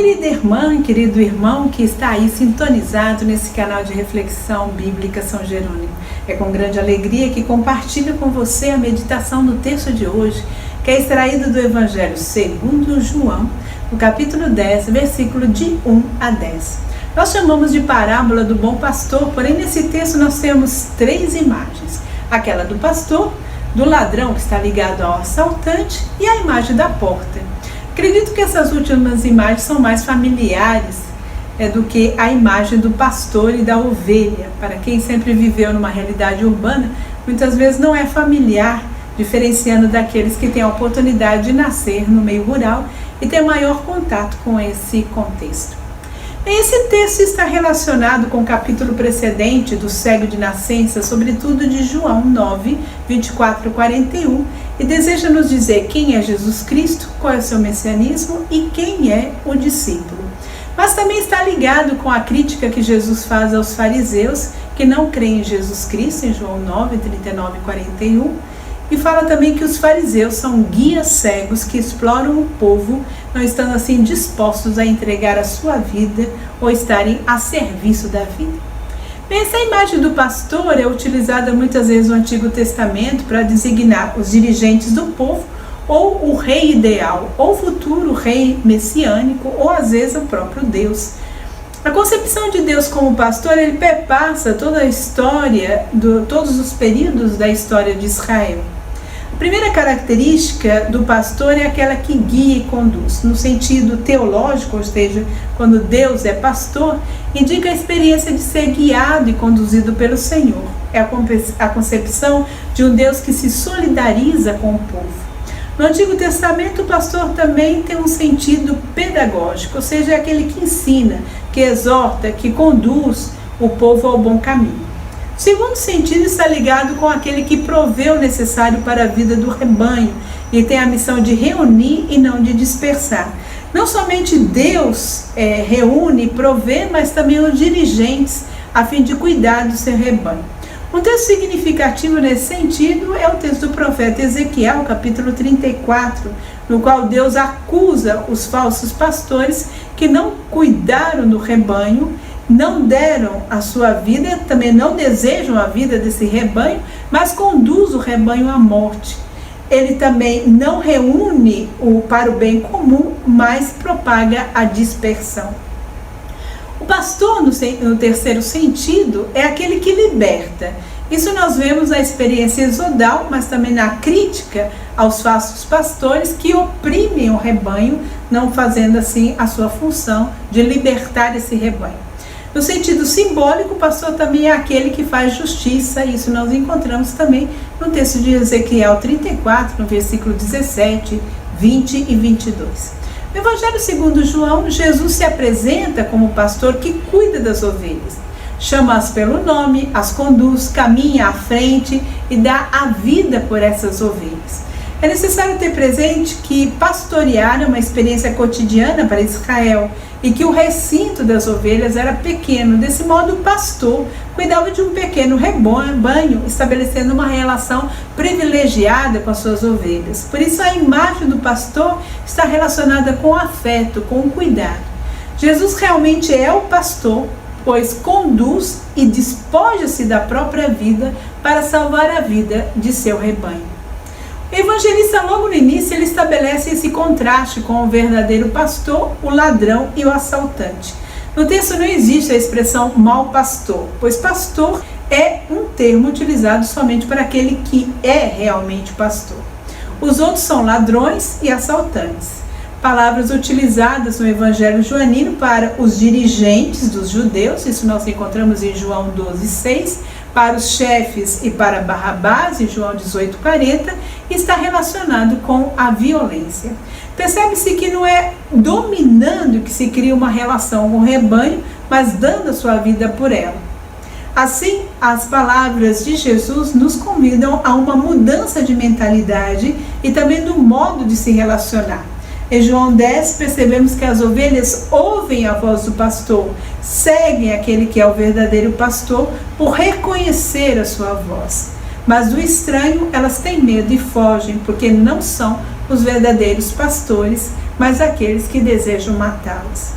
querida irmã, querido irmão que está aí sintonizado nesse canal de reflexão bíblica São Jerônimo. É com grande alegria que compartilho com você a meditação do texto de hoje, que é extraído do Evangelho segundo João, no capítulo 10, versículo de 1 a 10. Nós chamamos de parábola do bom pastor, porém nesse texto nós temos três imagens. Aquela do pastor, do ladrão que está ligado ao assaltante e a imagem da porta. Acredito que essas últimas imagens são mais familiares do que a imagem do pastor e da ovelha. Para quem sempre viveu numa realidade urbana, muitas vezes não é familiar, diferenciando daqueles que têm a oportunidade de nascer no meio rural e ter maior contato com esse contexto. Esse texto está relacionado com o capítulo precedente do cego de nascença, sobretudo de João 9, 24 a 41, e deseja nos dizer quem é Jesus Cristo, qual é o seu messianismo e quem é o discípulo. Mas também está ligado com a crítica que Jesus faz aos fariseus que não creem em Jesus Cristo, em João 9, 39 e 41, e fala também que os fariseus são guias cegos que exploram o povo, não estando assim dispostos a entregar a sua vida ou estarem a serviço da vida. Bem, essa imagem do pastor é utilizada muitas vezes no Antigo Testamento para designar os dirigentes do povo, ou o rei ideal, ou futuro rei messiânico, ou às vezes o próprio Deus. A concepção de Deus como pastor, ele perpassa toda a história, todos os períodos da história de Israel. A primeira característica do pastor é aquela que guia e conduz. No sentido teológico, ou seja, quando Deus é pastor, indica a experiência de ser guiado e conduzido pelo Senhor. É a concepção de um Deus que se solidariza com o povo. No Antigo Testamento, o pastor também tem um sentido pedagógico, ou seja, é aquele que ensina, que exorta, que conduz o povo ao bom caminho. O segundo sentido está ligado com aquele que provê o necessário para a vida do rebanho e tem a missão de reunir e não de dispersar. Não somente Deus reúne e provê, mas também os dirigentes a fim de cuidar do seu rebanho. Um texto significativo nesse sentido é o texto do profeta Ezequiel, capítulo 34, no qual Deus acusa os falsos pastores que não cuidaram do rebanho, não deram a sua vida, também não desejam a vida desse rebanho, mas conduz o rebanho à morte. Ele também não reúne para o bem comum, mas propaga a dispersão. O pastor, no terceiro sentido, é aquele que liberta. Isso nós vemos na experiência exodal, mas também na crítica aos falsos pastores que oprimem o rebanho, não fazendo assim a sua função de libertar esse rebanho. No sentido simbólico, o pastor também é aquele que faz justiça, e isso nós encontramos também no texto de Ezequiel 34, no versículo 17, 20 e 22. No Evangelho segundo João, Jesus se apresenta como pastor que cuida das ovelhas, chama-as pelo nome, as conduz, caminha à frente e dá a vida por essas ovelhas. É necessário ter presente que pastorear é uma experiência cotidiana para Israel e que o recinto das ovelhas era pequeno. Desse modo, o pastor cuidava de um pequeno rebanho, estabelecendo uma relação privilegiada com as suas ovelhas. Por isso, a imagem do pastor está relacionada com o afeto, com o cuidado. Jesus realmente é o pastor, pois conduz e despoja-se da própria vida para salvar a vida de seu rebanho. O evangelista, logo no início, ele estabelece esse contraste com o verdadeiro pastor, o ladrão e o assaltante. No texto não existe a expressão mau pastor, pois pastor é um termo utilizado somente para aquele que é realmente pastor. Os outros são ladrões e assaltantes. Palavras utilizadas no Evangelho joanino para os dirigentes dos judeus, isso nós encontramos em João 12:6, para os chefes e para Barrabás, em João 18:40, está relacionado com a violência. Percebe-se que não é dominando que se cria uma relação com o rebanho, mas dando a sua vida por ela. Assim, as palavras de Jesus nos convidam a uma mudança de mentalidade e também do modo de se relacionar. Em João 10, percebemos que as ovelhas ouvem a voz do pastor, seguem aquele que é o verdadeiro pastor por reconhecer a sua voz. Mas do estranho elas têm medo e fogem, porque não são os verdadeiros pastores, mas aqueles que desejam matá-las.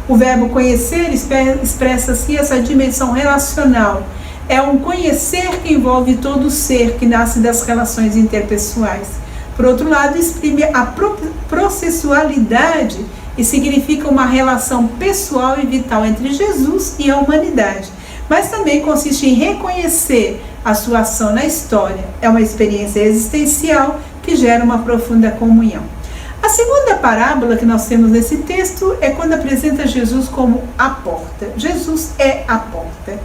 O verbo conhecer expressa assim essa dimensão relacional. É um conhecer que envolve todo o ser, que nasce das relações interpessoais. Por outro lado, exprime a processualidade e significa uma relação pessoal e vital entre Jesus e a humanidade. Mas também consiste em reconhecer a sua ação na história. É uma experiência existencial que gera uma profunda comunhão. A segunda parábola que nós temos nesse texto é quando apresenta Jesus como a porta. Jesus é a porta.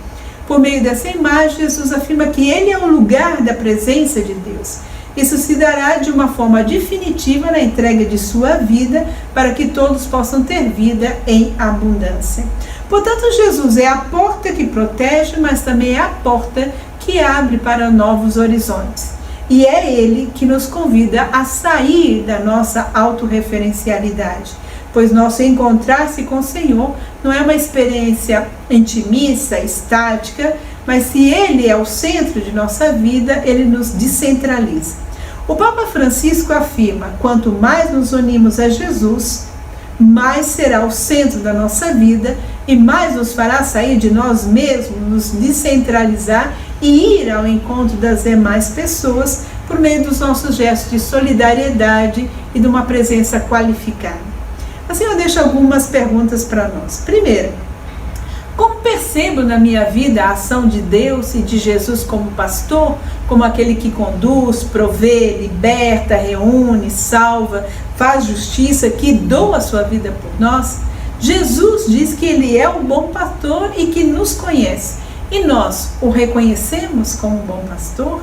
Por meio dessa imagem, Jesus afirma que ele é o lugar da presença de Deus. Isso se dará de uma forma definitiva na entrega de sua vida, para que todos possam ter vida em abundância. Portanto, Jesus é a porta que protege, mas também é a porta que abre para novos horizontes. E é Ele que nos convida a sair da nossa autorreferencialidade, pois nosso encontrar-se com o Senhor não é uma experiência intimista, estática, mas se Ele é o centro de nossa vida, Ele nos descentraliza. O Papa Francisco afirma: quanto mais nos unimos a Jesus, mais será o centro da nossa vida e mais nos fará sair de nós mesmos, nos descentralizar e ir ao encontro das demais pessoas por meio dos nossos gestos de solidariedade e de uma presença qualificada. Assim eu deixo algumas perguntas para nós. Primeiro, como percebo na minha vida a ação de Deus e de Jesus como pastor, como aquele que conduz, provê, liberta, reúne, salva, faz justiça, que doa a sua vida por nós? Jesus diz que Ele é o bom pastor e que nos conhece. E nós o reconhecemos como bom pastor?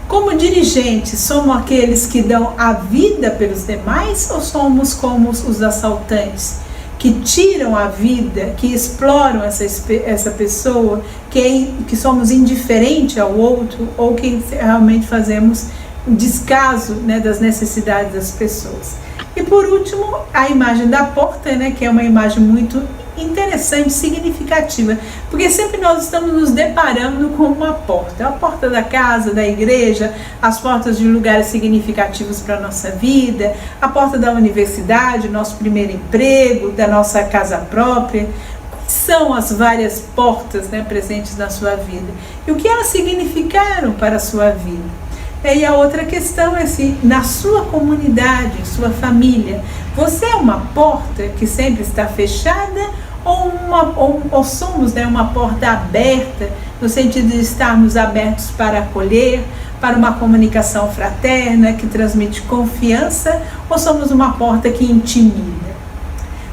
Como dirigentes, somos aqueles que dão a vida pelos demais ou somos como os assaltantes, que tiram a vida, que exploram essa pessoa, que somos indiferentes ao outro ou que realmente fazemos descaso, né, das necessidades das pessoas? E por último, a imagem da porta, né, que é uma imagem muito interessante, significativa, porque sempre nós estamos nos deparando com uma porta, a porta da casa, da igreja, as portas de lugares significativos para a nossa vida, a porta da universidade, nosso primeiro emprego, da nossa casa própria. Quais são as várias portas, né, presentes na sua vida? E o que elas significaram para a sua vida? E a outra questão é se na sua comunidade, sua família, você é uma porta que sempre está fechada ou somos, né, uma porta aberta, no sentido de estarmos abertos para acolher, para uma comunicação fraterna que transmite confiança, ou somos uma porta que intimida?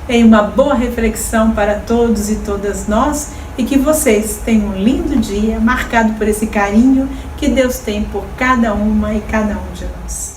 É uma boa reflexão para todos e todas nós, e que vocês tenham um lindo dia marcado por esse carinho que Deus tem por cada uma e cada um de nós.